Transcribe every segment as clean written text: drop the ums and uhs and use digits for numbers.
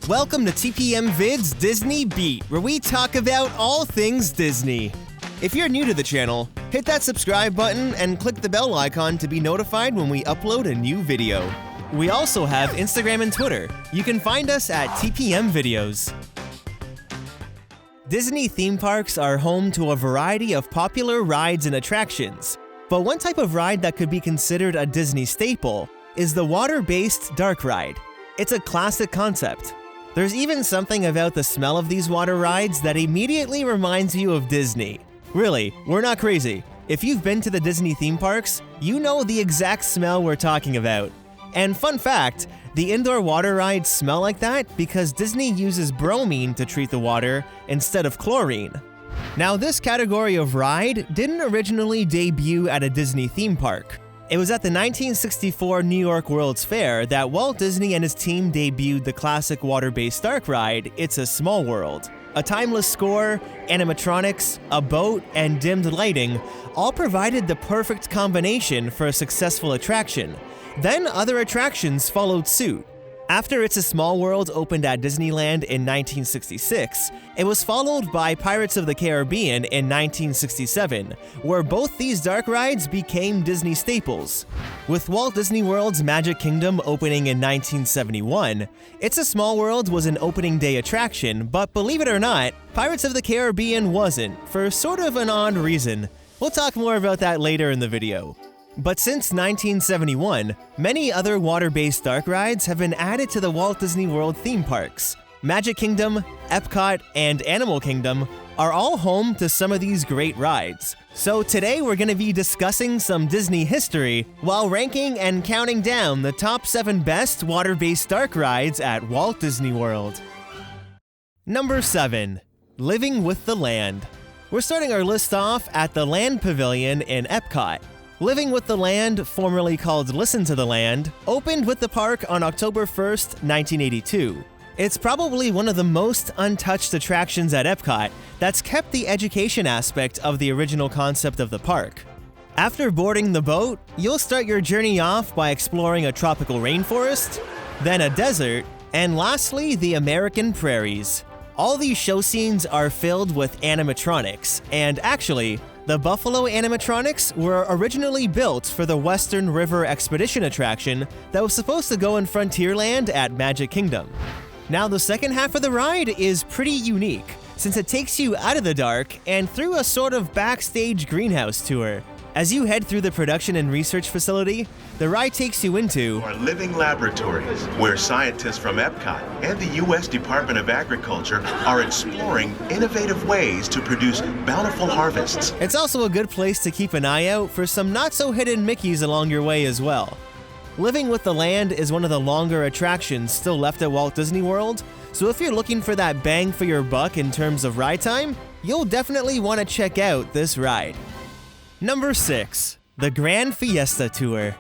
Welcome to TPM Vid's Disney Beat, where we talk about all things Disney. If you're new to the channel, hit that subscribe button and click the bell icon to be notified when we upload a new video. We also have Instagram and Twitter. You can find us at TPM Videos. Disney theme parks are home to a variety of popular rides and attractions, but one type of ride that could be considered a Disney staple is the water-based dark ride. It's a classic concept. There's even something about the smell of these water rides that immediately reminds you of Disney. Really, we're not crazy. If you've been to the Disney theme parks, you know the exact smell we're talking about. And fun fact, the indoor water rides smell like that because Disney uses bromine to treat the water instead of chlorine. Now, this category of ride didn't originally debut at a Disney theme park. It was at the 1964 New York World's Fair that Walt Disney and his team debuted the classic water-based dark ride, It's a Small World. A timeless score, animatronics, a boat, and dimmed lighting all provided the perfect combination for a successful attraction. Then other attractions followed suit. After It's a Small World opened at Disneyland in 1966, it was followed by Pirates of the Caribbean in 1967, where both these dark rides became Disney staples. With Walt Disney World's Magic Kingdom opening in 1971, It's a Small World was an opening day attraction, but believe it or not, Pirates of the Caribbean wasn't, for sort of an odd reason. We'll talk more about that later in the video. But since 1971, many other water-based dark rides have been added to the Walt Disney World theme parks. Magic Kingdom, Epcot, and Animal Kingdom are all home to some of these great rides. So today we're going to be discussing some Disney history while ranking and counting down the top 7 best water-based dark rides at Walt Disney World. Number 7. Living with the Land. We're starting our list off at the Land Pavilion in Epcot. Living with the Land, formerly called Listen to the Land, opened with the park on October 1st, 1982. It's probably one of the most untouched attractions at Epcot that's kept the education aspect of the original concept of the park. After boarding the boat, you'll start your journey off by exploring a tropical rainforest, then a desert, and lastly, the American prairies. All these show scenes are filled with animatronics, and actually, the Buffalo animatronics were originally built for the Western River Expedition attraction that was supposed to go in Frontierland at Magic Kingdom. Now, the second half of the ride is pretty unique, since it takes you out of the dark and through a sort of backstage greenhouse tour. As you head through the production and research facility, the ride takes you into our living laboratories, where scientists from Epcot and the U.S. Department of Agriculture are exploring innovative ways to produce bountiful harvests. It's also a good place to keep an eye out for some not-so-hidden Mickeys along your way as well. Living with the Land is one of the longer attractions still left at Walt Disney World, so if you're looking for that bang for your buck in terms of ride time, you'll definitely want to check out this ride. Number 6. The Grand Fiesta Tour.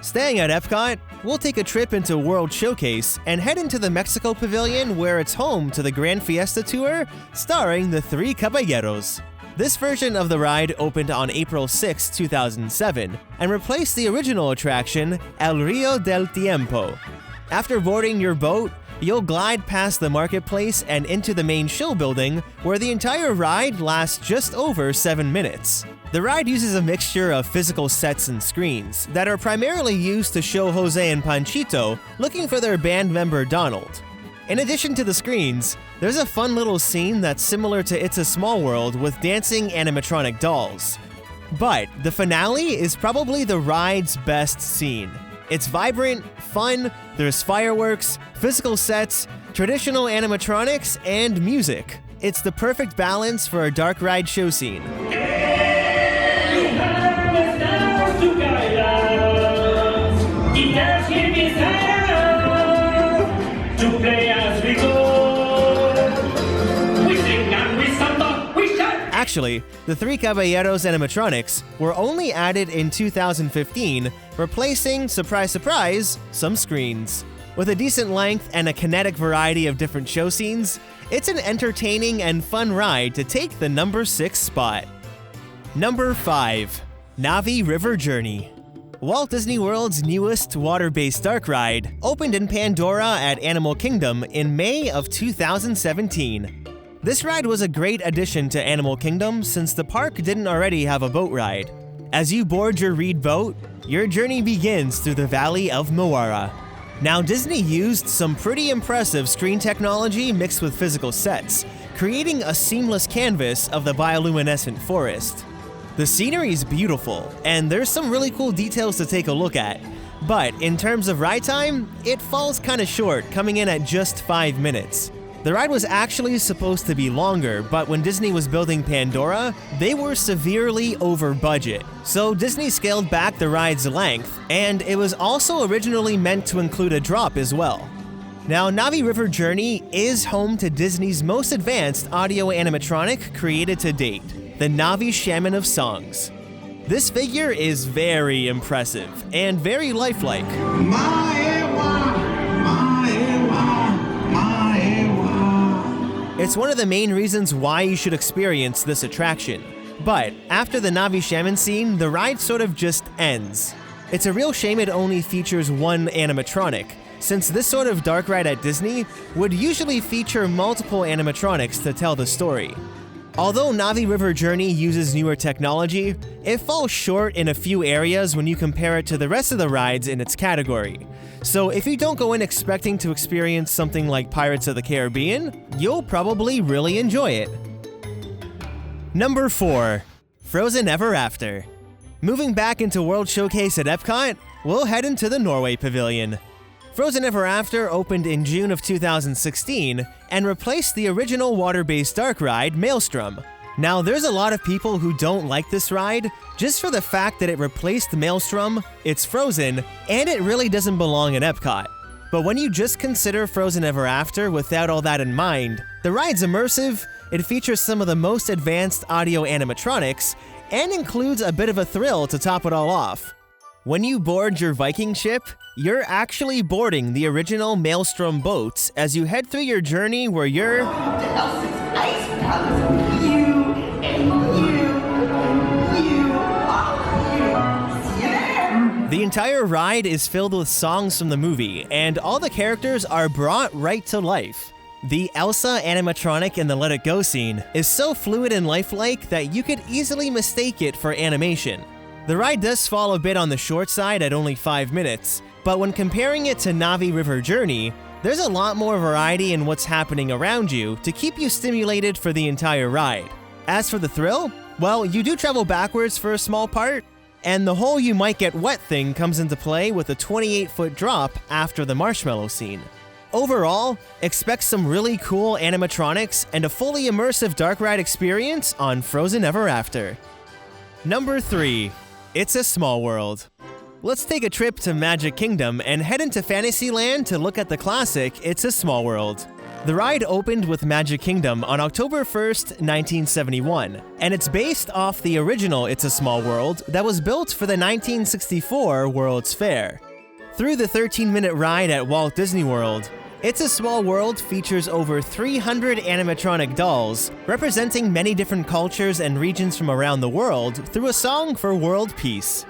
Staying at Epcot, we'll take a trip into World Showcase and head into the Mexico Pavilion where it's home to the Grand Fiesta Tour starring the Three Caballeros. This version of the ride opened on April 6, 2007 and replaced the original attraction, El Rio del Tiempo. After boarding your boat, you'll glide past the marketplace and into the main show building, where the entire ride lasts just over 7 minutes. The ride uses a mixture of physical sets and screens that are primarily used to show Jose and Panchito looking for their band member Donald. In addition to the screens, there's a fun little scene that's similar to It's a Small World with dancing animatronic dolls. But the finale is probably the ride's best scene. It's vibrant, fun, there's fireworks, physical sets, traditional animatronics, and music. It's the perfect balance for a dark ride show scene. Actually, the Three Caballeros animatronics were only added in 2015, replacing, surprise surprise, some screens. With a decent length and a kinetic variety of different show scenes, it's an entertaining and fun ride to take the number 6 spot. Number 5. Navi River Journey. Walt Disney World's newest water-based dark ride opened in Pandora at Animal Kingdom in May of 2017. This ride was a great addition to Animal Kingdom since the park didn't already have a boat ride. As you board your reed boat, your journey begins through the Valley of Moara. Now, Disney used some pretty impressive screen technology mixed with physical sets, creating a seamless canvas of the bioluminescent forest. The scenery is beautiful, and there's some really cool details to take a look at. But in terms of ride time, it falls kinda short, coming in at just 5 minutes. The ride was actually supposed to be longer, but when Disney was building Pandora, they were severely over budget. So Disney scaled back the ride's length, and it was also originally meant to include a drop as well. Now, Na'vi River Journey is home to Disney's most advanced audio animatronic created to date, the Na'vi Shaman of Songs. This figure is very impressive and very lifelike. It's one of the main reasons why you should experience this attraction. But after the Na'vi Shaman scene, the ride sort of just ends. It's a real shame it only features one animatronic, since this sort of dark ride at Disney would usually feature multiple animatronics to tell the story. Although Na'vi River Journey uses newer technology, it falls short in a few areas when you compare it to the rest of the rides in its category. So if you don't go in expecting to experience something like Pirates of the Caribbean, you'll probably really enjoy it. Number 4. Frozen Ever After. Moving back into World Showcase at Epcot, we'll head into the Norway Pavilion. Frozen Ever After opened in June of 2016 and replaced the original water-based dark ride, Maelstrom. Now, there's a lot of people who don't like this ride just for the fact that it replaced Maelstrom, it's frozen, and it really doesn't belong in Epcot. But when you just consider Frozen Ever After without all that in mind, the ride's immersive, it features some of the most advanced audio animatronics, and includes a bit of a thrill to top it all off. When you board your Viking ship, you're actually boarding the original Maelstrom boats as you head through your journey where you're The entire ride is filled with songs from the movie, and all the characters are brought right to life. The Elsa animatronic in the Let It Go scene is so fluid and lifelike that you could easily mistake it for animation. The ride does fall a bit on the short side at only 5 minutes, but when comparing it to Na'vi River Journey, there's a lot more variety in what's happening around you to keep you stimulated for the entire ride. As for the thrill, well, you do travel backwards for a small part, and the whole you might get wet thing comes into play with a 28-foot drop after the marshmallow scene. Overall, expect some really cool animatronics and a fully immersive dark ride experience on Frozen Ever After. Number 3. It's a Small World. Let's take a trip to Magic Kingdom and head into Fantasyland to look at the classic It's a Small World. The ride opened with Magic Kingdom on October 1st, 1971, and it's based off the original It's a Small World that was built for the 1964 World's Fair. Through the 13-minute ride at Walt Disney World, It's a Small World features over 300 animatronic dolls representing many different cultures and regions from around the world through a song for world peace.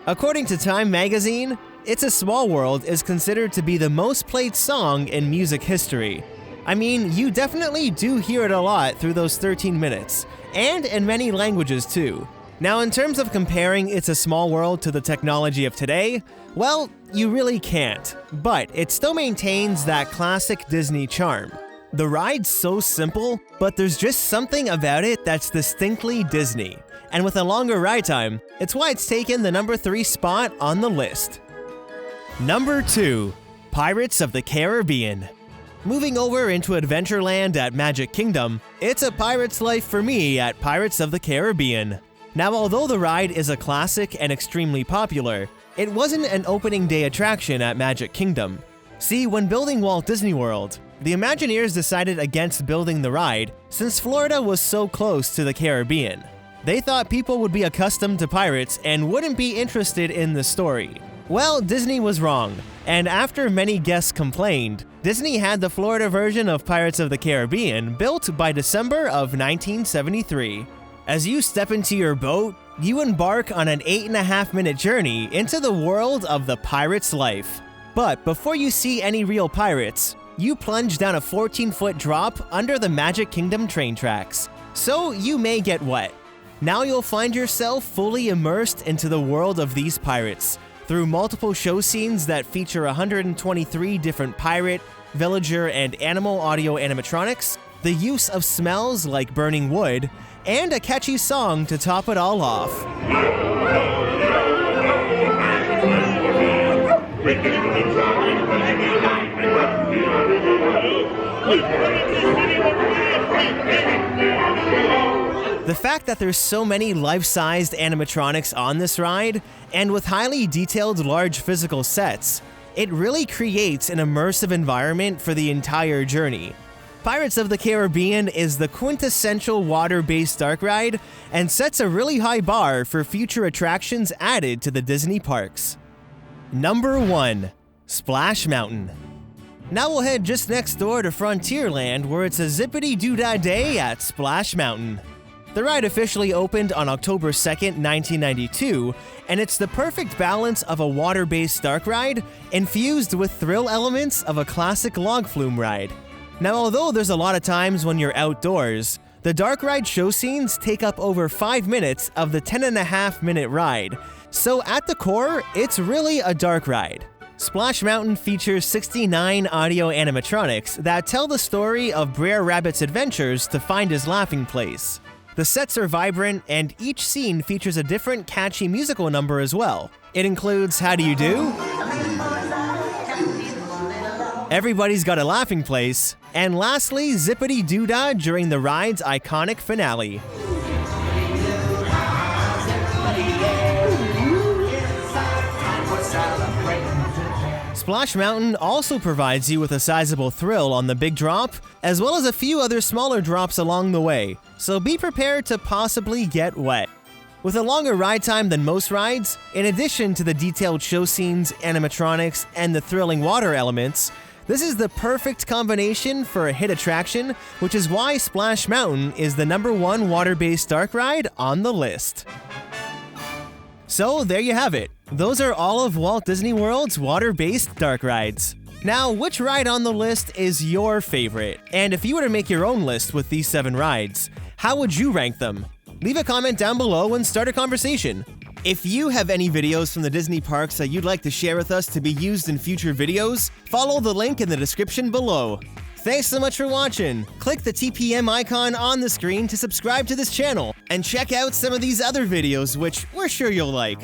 According to Time magazine, It's a Small World is considered to be the most played song in music history. I mean, you definitely do hear it a lot through those 13 minutes, and in many languages too. Now, in terms of comparing It's a Small World to the technology of today, well, you really can't, but it still maintains that classic Disney charm. The ride's so simple, but there's just something about it that's distinctly Disney. And with a longer ride time, it's why it's taken the number 3 spot on the list. Number 2. Pirates of the Caribbean. Moving over into Adventureland at Magic Kingdom, it's a pirate's life for me at Pirates of the Caribbean. Now, although the ride is a classic and extremely popular, it wasn't an opening day attraction at Magic Kingdom. See, when building Walt Disney World, the Imagineers decided against building the ride since Florida was so close to the Caribbean. They thought people would be accustomed to pirates and wouldn't be interested in the story. Well, Disney was wrong, and after many guests complained, Disney had the Florida version of Pirates of the Caribbean built by December of 1973. As you step into your boat, You embark on an 8.5-minute journey into the world of the pirate's life. But before you see any real pirates, you plunge down a 14-foot drop under the Magic Kingdom train tracks. So you may get wet. Now you'll find yourself fully immersed into the world of these pirates through multiple show scenes that feature 123 different pirate, villager, and animal audio animatronics, the use of smells like burning wood, and a catchy song to top it all off. The fact that there's so many life-sized animatronics on this ride, and with highly detailed large physical sets, it really creates an immersive environment for the entire journey. Pirates of the Caribbean is the quintessential water-based dark ride and sets a really high bar for future attractions added to the Disney parks. Number 1. Splash Mountain. Now we'll head just next door to Frontierland, where it's a zippity-doo-dah day at Splash Mountain. The ride officially opened on October 2nd, 1992, and it's the perfect balance of a water-based dark ride infused with thrill elements of a classic log flume ride. Now, although there's a lot of times when you're outdoors, the dark ride show scenes take up over 5 minutes of the 10.5-minute ride, so at the core, it's really a dark ride. Splash Mountain features 69 audio animatronics that tell the story of Brer Rabbit's adventures to find his laughing place. The sets are vibrant, and each scene features a different catchy musical number as well. It includes How Do You Do?, Everybody's Got a Laughing Place, and lastly, Zippity Doo Dah during the ride's iconic finale. Splash Mountain also provides you with a sizable thrill on the big drop, as well as a few other smaller drops along the way, so be prepared to possibly get wet. With a longer ride time than most rides, in addition to the detailed show scenes, animatronics, and the thrilling water elements, this is the perfect combination for a hit attraction, which is why Splash Mountain is the number 1 water-based dark ride on the list. So there you have it. Those are all of Walt Disney World's water-based dark rides. Now, which ride on the list is your favorite? And if you were to make your own list with these 7 rides, how would you rank them? Leave a comment down below and start a conversation. If you have any videos from the Disney parks that you'd like to share with us to be used in future videos, follow the link in the description below. Thanks so much for watching. Click the TPM icon on the screen to subscribe to this channel, and check out some of these other videos which we're sure you'll like.